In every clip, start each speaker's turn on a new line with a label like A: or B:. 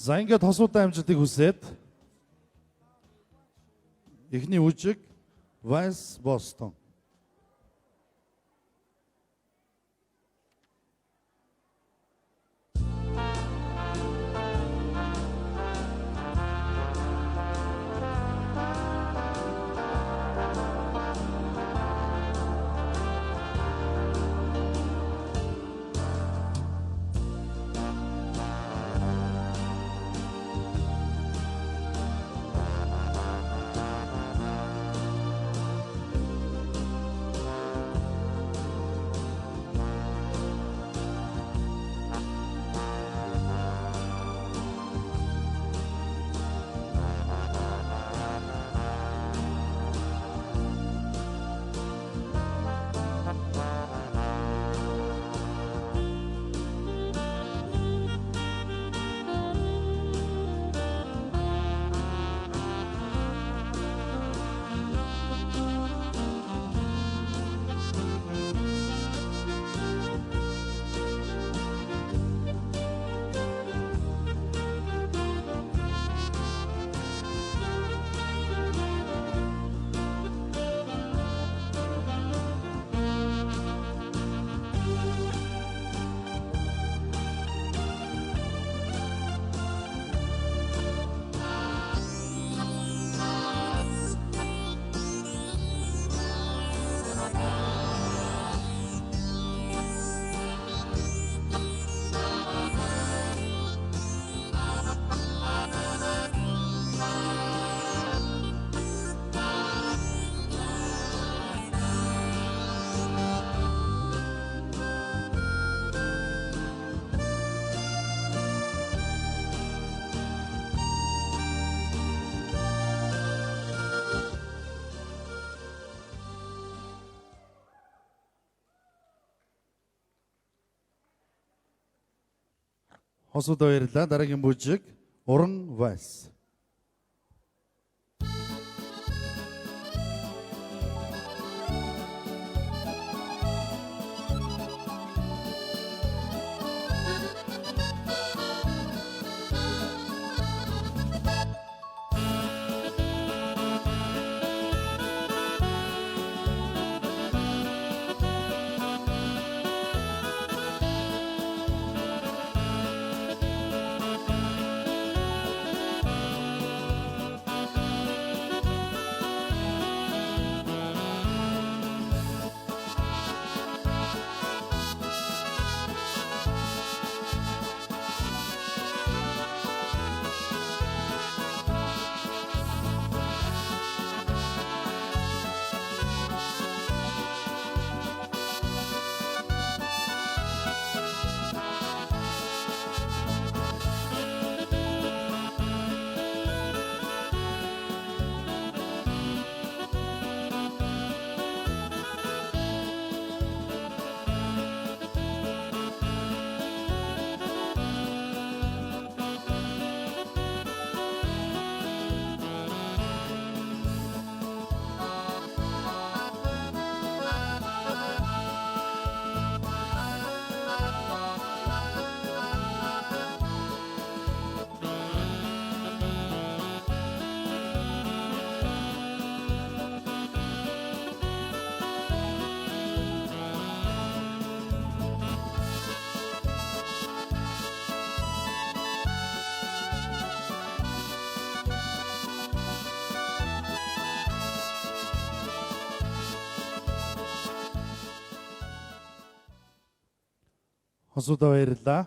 A: За ингээд хосуудаа амжилтыг хүсээд эхний үжиг Vice Boston. Хосуудаа баярлалаа. Дараагийн бүжиг Уран Vice. Хосуудаа баярлалаа.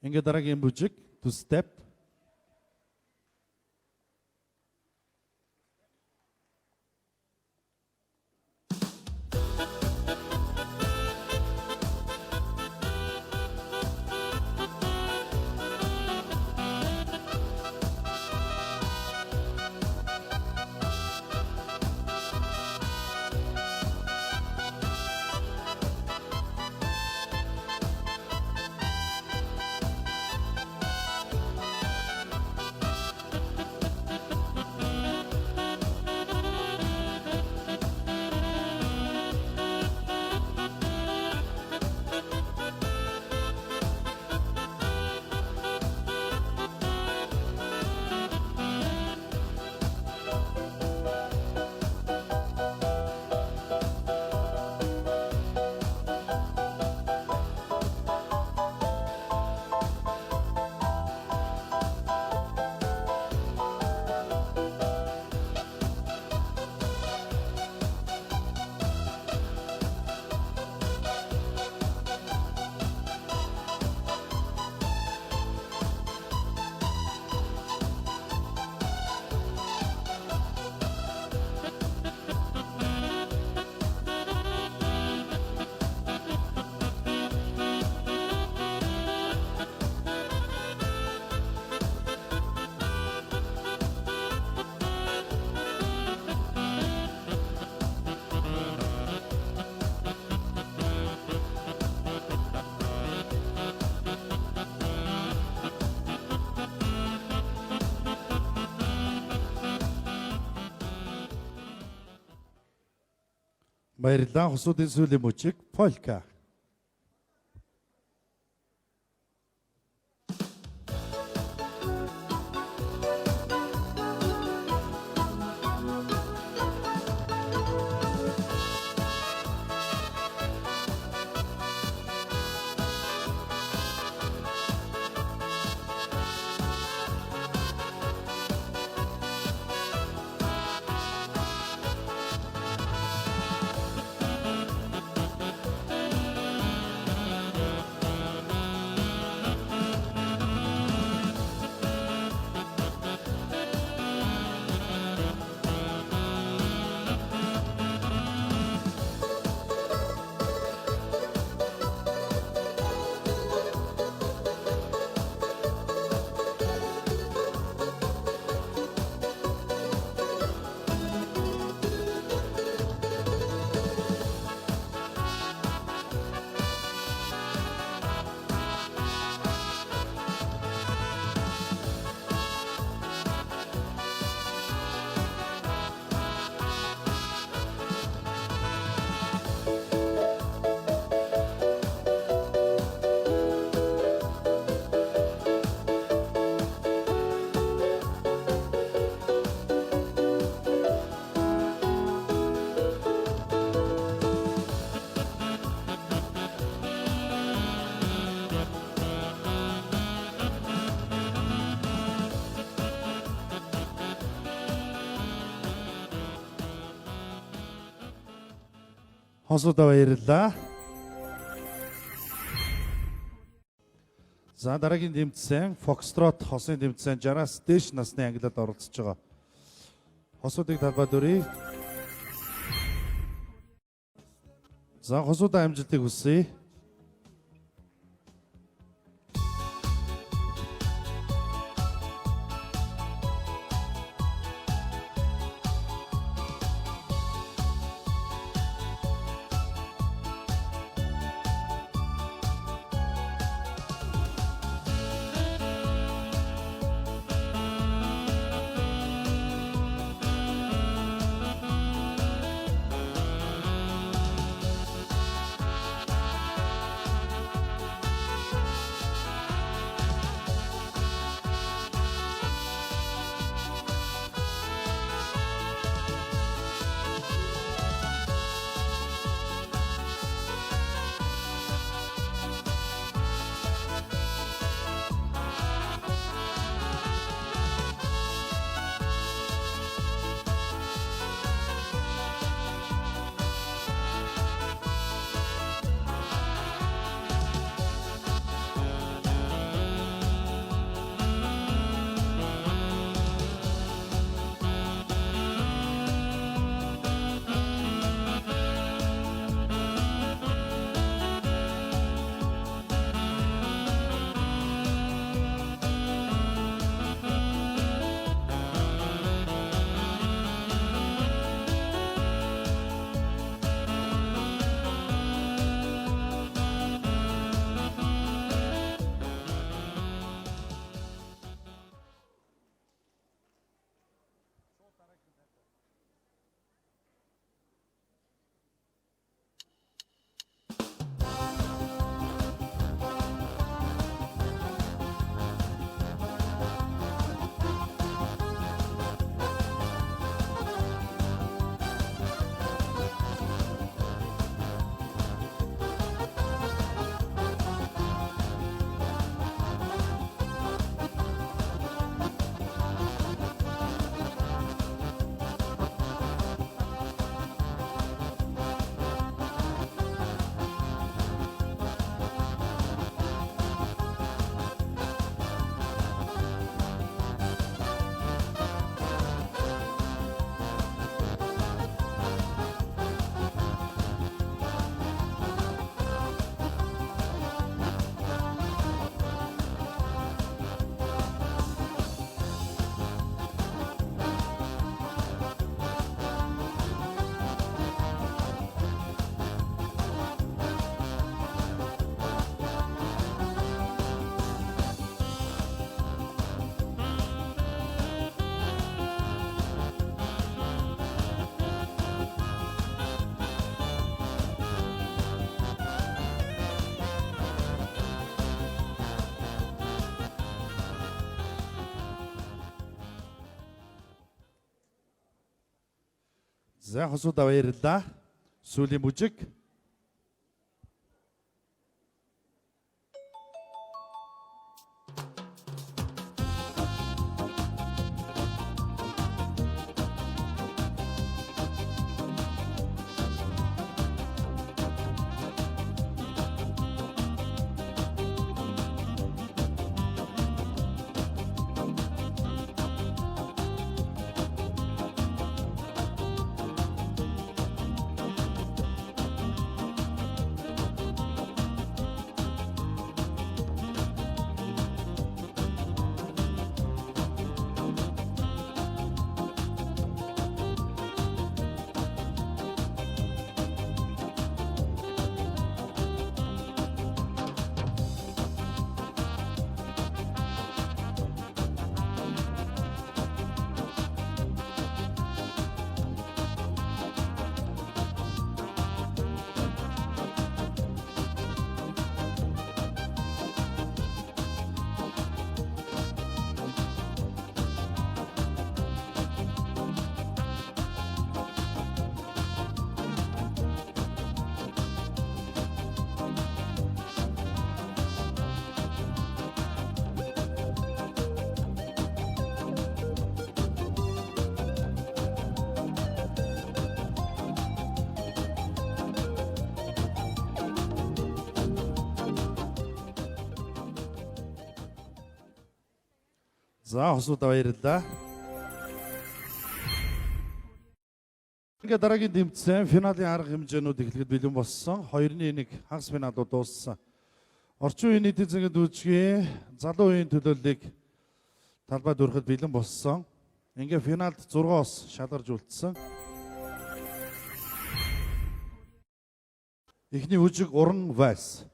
A: Ингээд дараагийн бүжиг Two Step. Баярлалаа. Хосуудын сүүлийн мөчиг Polka. Хосуудаа баярлалаа. За дараагийн тэмцээн Foxtrot хосын тэмцээн 60-аас дээш насны ангилалд оролцож байгаа. Хосуудыг талбайд өрье. За хосуудаа амжилтыг хүсье. За хосуудаа баярлалаа. Сүүлийн бүжиг. За хосуудаа баярлалаа. Ингээд дараагийн тэмцээн финалийн арга хэмжээнүүд эхлэхэд бэлэн болсон. 2-1 хагас финалууд дууссан. Орчин үеийн нийтийн эзэнгийн дүүжгийн залуу үеийн төлөөллийг талбайд өргөхөд бэлэн болсон. Ингээд финалд 6-оос шалгарч үлдсэн. Эхний бүжиг уран вальс.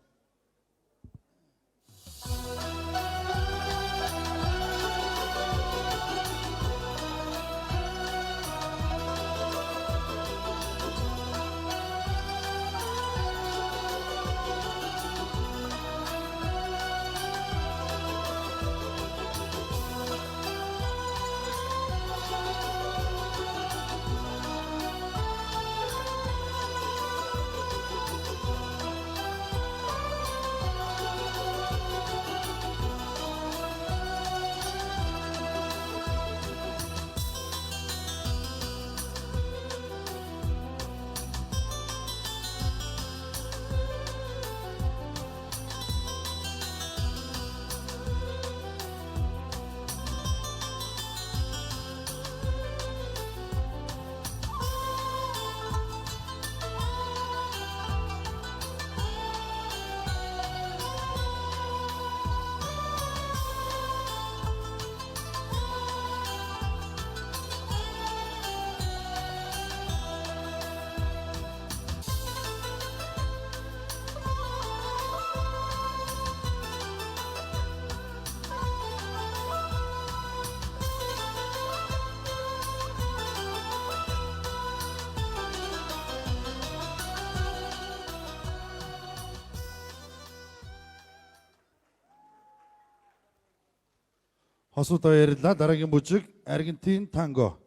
A: Хосуудаа баярлалаа. Дараагийн бүжиг Аргентин танго.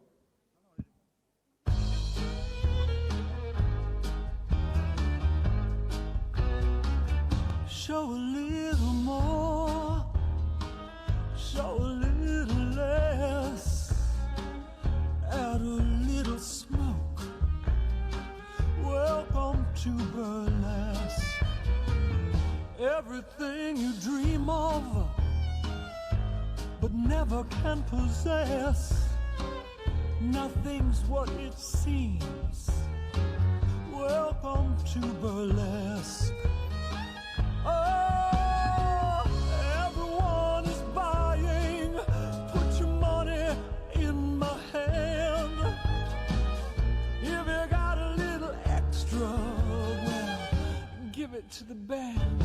B: Show a little more, show a little less, add a little smoke. Welcome to burlesque. Everything you dream of but never can possess. Nothing's what it seems. Welcome to burlesque. Oh, everyone is buying. Put your money in my hand. If you got a little extra, well, give it to the band.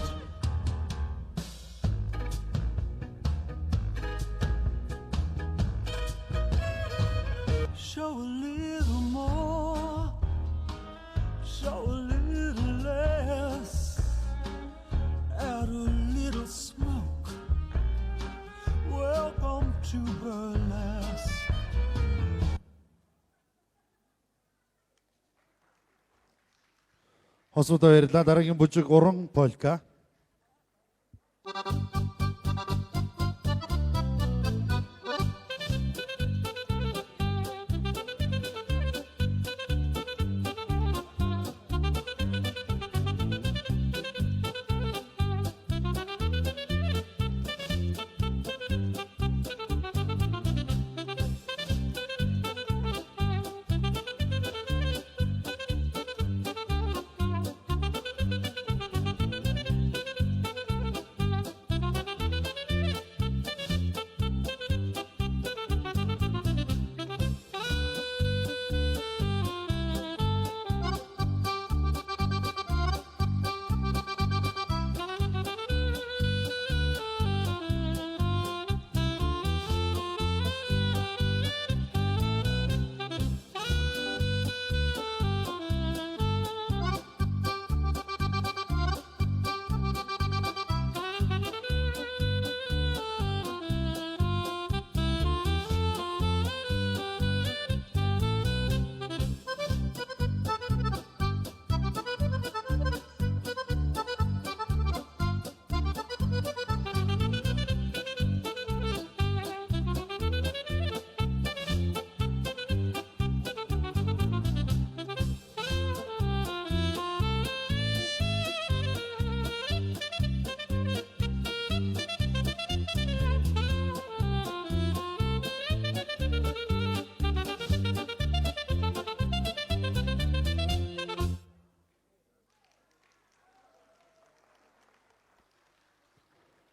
B: Show a little more, show a little less, add a little smoke. Welcome to burlesque.
A: Хосуудаа баярлалаа. Дараагийн бүжиг уран полька.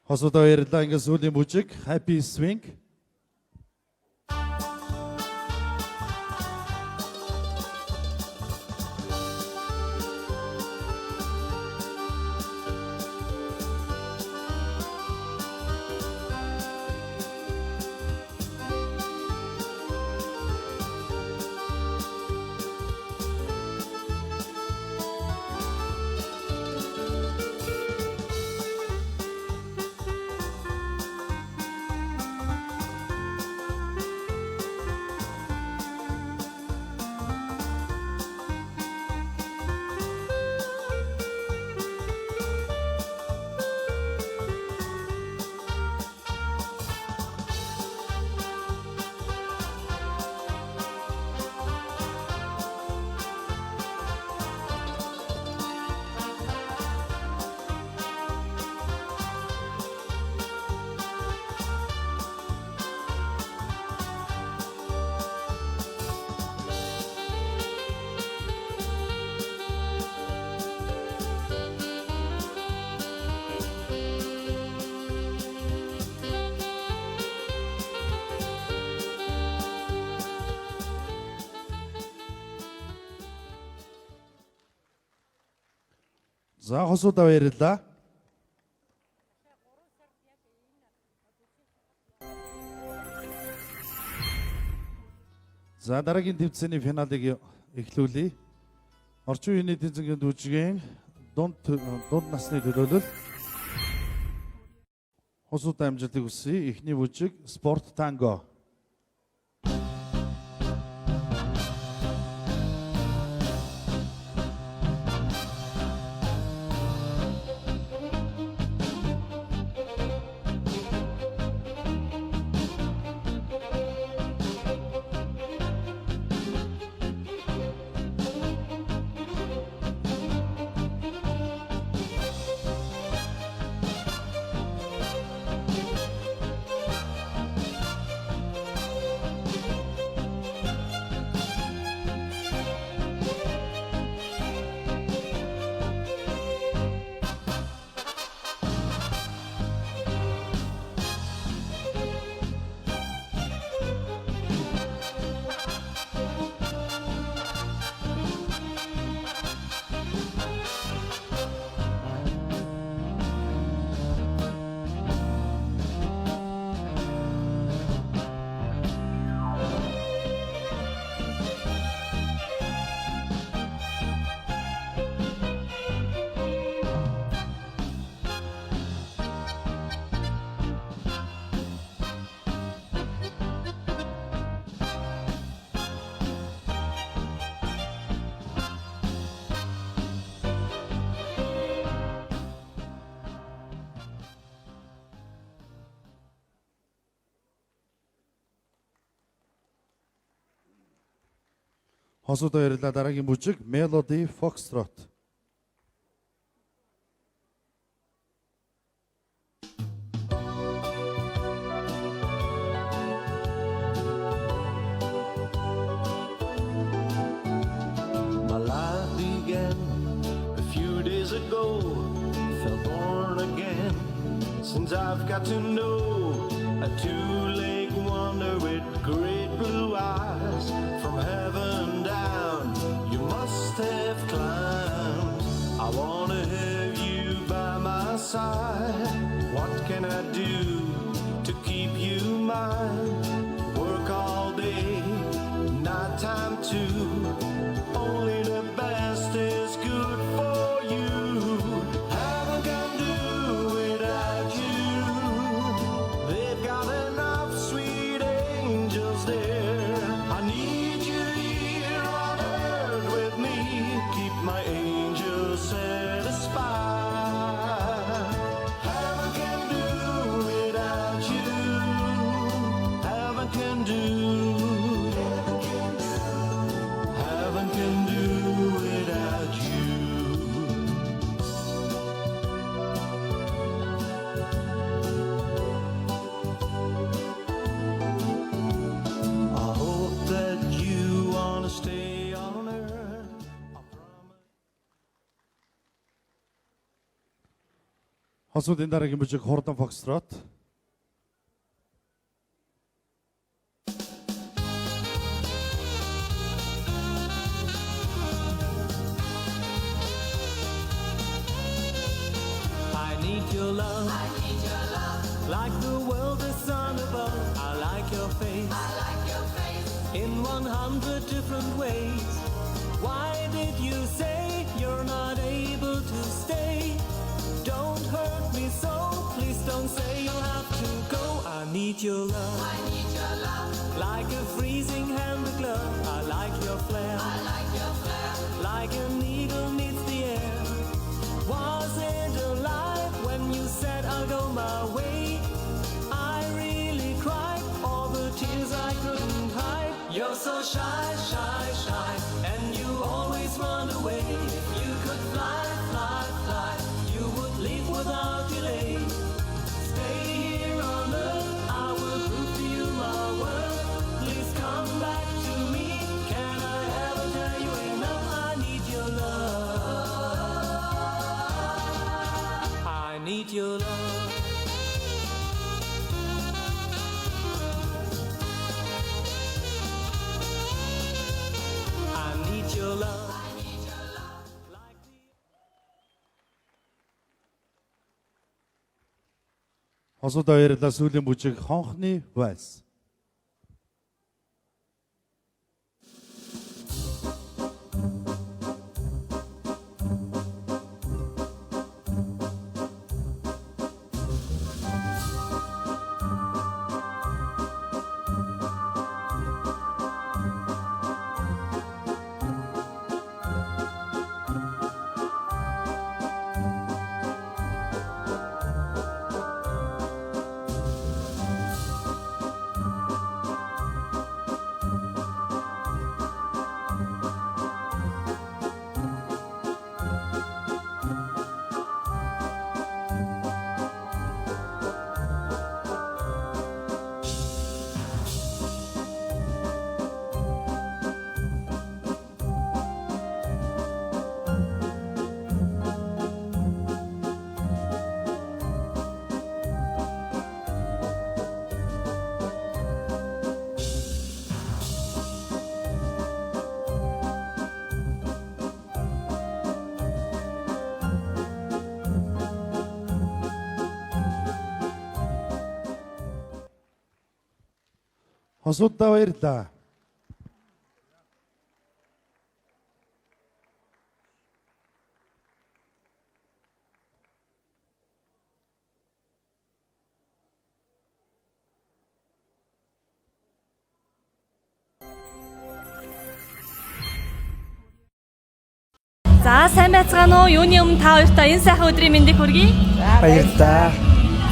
A: Хосуудаа баярлалаа. Ингээд сүүлийн бүжиг Happy Swing. За хосуудаа баярлалаа. За дараагийн тэмцээний финалыг эхлүүлье. Орчин үеийн тэмцээний дүүжгийн дунд насны төлөөлөл. Хосуудаа амжилтыг хүсье. Эхний бүжиг спорт танго. Хосууд баярлалаа. Дараагийн бүжиг Melody Foxtrot.
B: My life began a few days ago. Felt born again since I've got to know a two-legged wonder with great blue eyes. From heaven down, you must have climbed. I wanna have you by my side. What can I do to keep you mine? Work all day, night time too. Only the best is good for you. Heaven can do without you. They've got enough sweet angels there. I need you here on earth with me. Keep my angels satisfied. Heaven can do without you. Heaven can do. Heaven can do without you. I hope that you wanna stay on earth. I promise.
A: Хосуудын дараагийн бүжиг Хурдан Foxtrot.
B: I need your love. Like the world, the sun above. I like your face. In 100 different ways. Why did you say you're not able to stay? Don't hurt me so. Please don't say you'll have to go. I need your love. Like a freezing hand glove. I like your flare. Like an eagle needs the air. Was it a lie when you said I'll go my way? I really cried all the tears I couldn't hide. You're so shy, shy, shy, and you always run away. If you could fly, fly, fly, you would leave without delay. Stay here on earth, I will prove to you my worth. Please come back to me. Can I ever tell you enough? I need your love. I need your love. I need your love. Like the
A: Хосууд баярлалаа. Сүүлийн бүжиг Хонхны Вальс. Хосуудаа баярлалаа.
C: За сайн байцгаана уу? Юуны өмнө та хоёртаа энэ сайхан өдрийн мэндийг хүргэе.
D: Баярлалаа.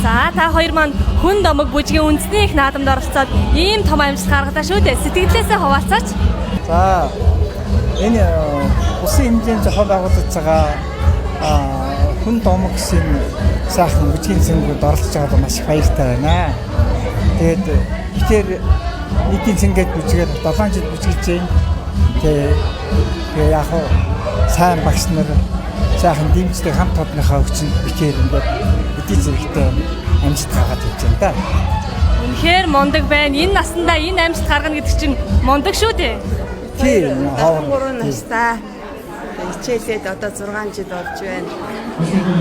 C: За та хоёр маань хүн домог бүжгийн үндэсний их наадамд оролцоод ийм том амжилт гаргалаа шүү дээ. Сэтгэлээсээ хуваалцаач.
D: За энэ улсын хэмжээнд зохион байгуулагдж байгаа хүн домог гэсэн сайхан бүжгийн цэнгүүд оролцож байгаад маш их баяртай байна. Тэгээд ихэр нийтийн цэнгээд бүжгээр 7 жил бүжгэлж байна. Тэгээ яг сайн багш нар сайхан дэмждэг хамт толныхаа өгчөнд ихэр ингээд эдийн зэрэгтэй амжилт гаргаад явж байна да.
C: Үнэхээр мундаг байна. Энэ наснда энэ амжилт гаргана гэдэг чинь мундаг шүү дээ.
D: Тийм.
E: 3 настай хичээлээд одоо 6 жил болж байна.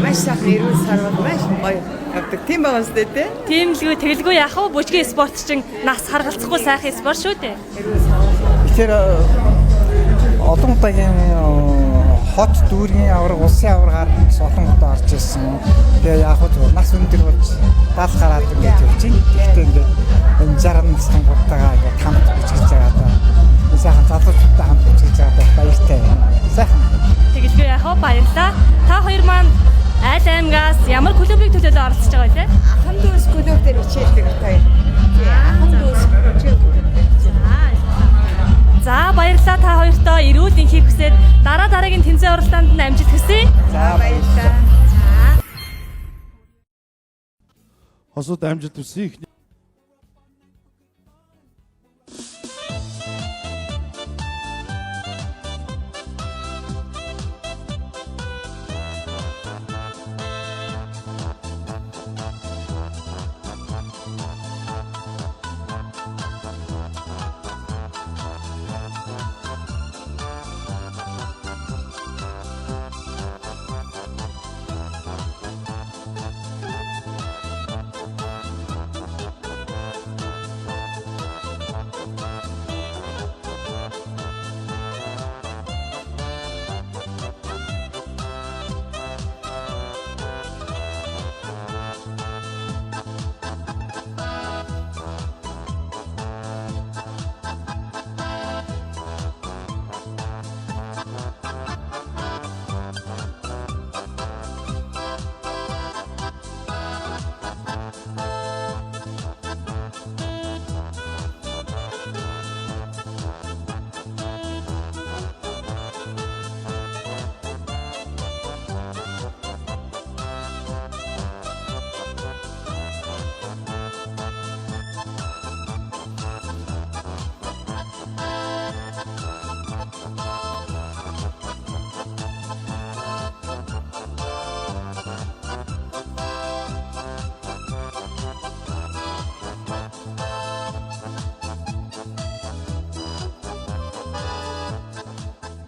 E: Маш сайхан эрүүл сарвал маш гоё явдаг. Тийм байгаа үстэй тий.
C: Тимлгүй тэгэлгүй яах вэ? Бүжгийн спорт чинь нас харгалцахгүй сайхан спорт шүү дээ.
D: Тэгэхээр олон удаагийн хот дүүргийн авраг, улсын аврагаар олон удаа орж ирсэн. Тэгээ яг хөө нас өндөр болж 70 гараад ингэж явж байна. Гэхдээ ингээд энэ 60 настай гутагаа ингээд хамт бүжгэлж байгаа даа. Сайхан залуучуудтай хамт бүжгэлж байгаа даа баяртай байна. Сайхан.
C: Тэгэлгүй яах вэ? Баярлалаа. Та хоёр маань аль аймгаас ямар клубыг төлөөлөө оролцож байгаа вэ?
E: Ахан дүүс клуб дээр хичээлдэг хоёр. Тий, ахан дүүс хичээлдэг.
C: За баярлалаа та хоёртоо эрүүл энхийг хүсээд дараагийн тэмцээн уралдаанд нь амжилт хүсье.
E: За баярлалаа.
A: Хосууд амжилт хүсье.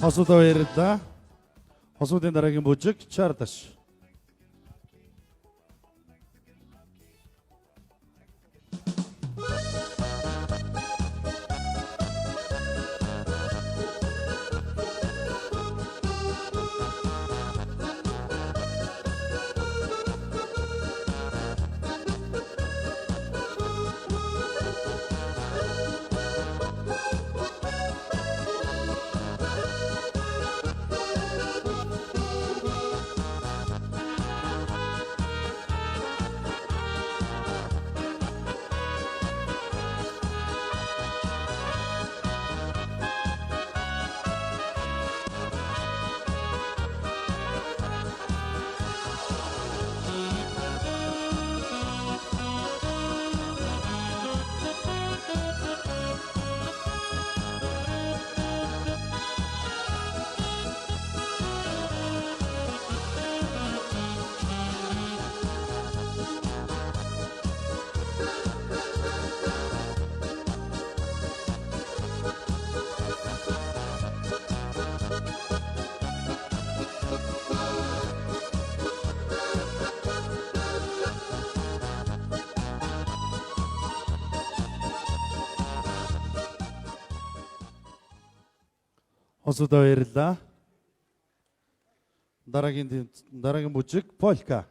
A: Хосуудаа баярлалаа. Хосуудын дараагийн бүжиг Чардаш. Хосуудаа баярлалаа. Дараагийн бүжиг Полька.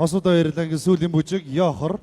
A: Хосуудаа баярлалаа. Ингээ сүүлийн бүжиг Яохор.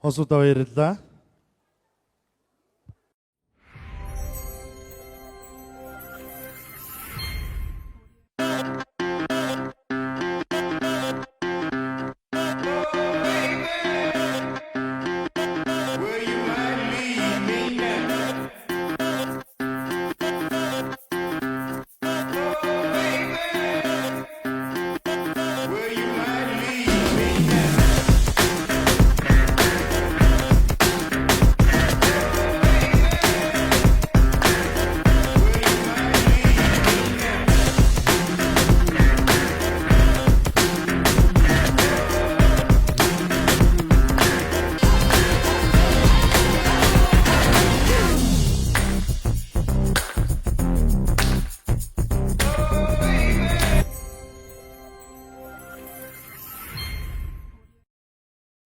A: Хосуудаа баярлалаа.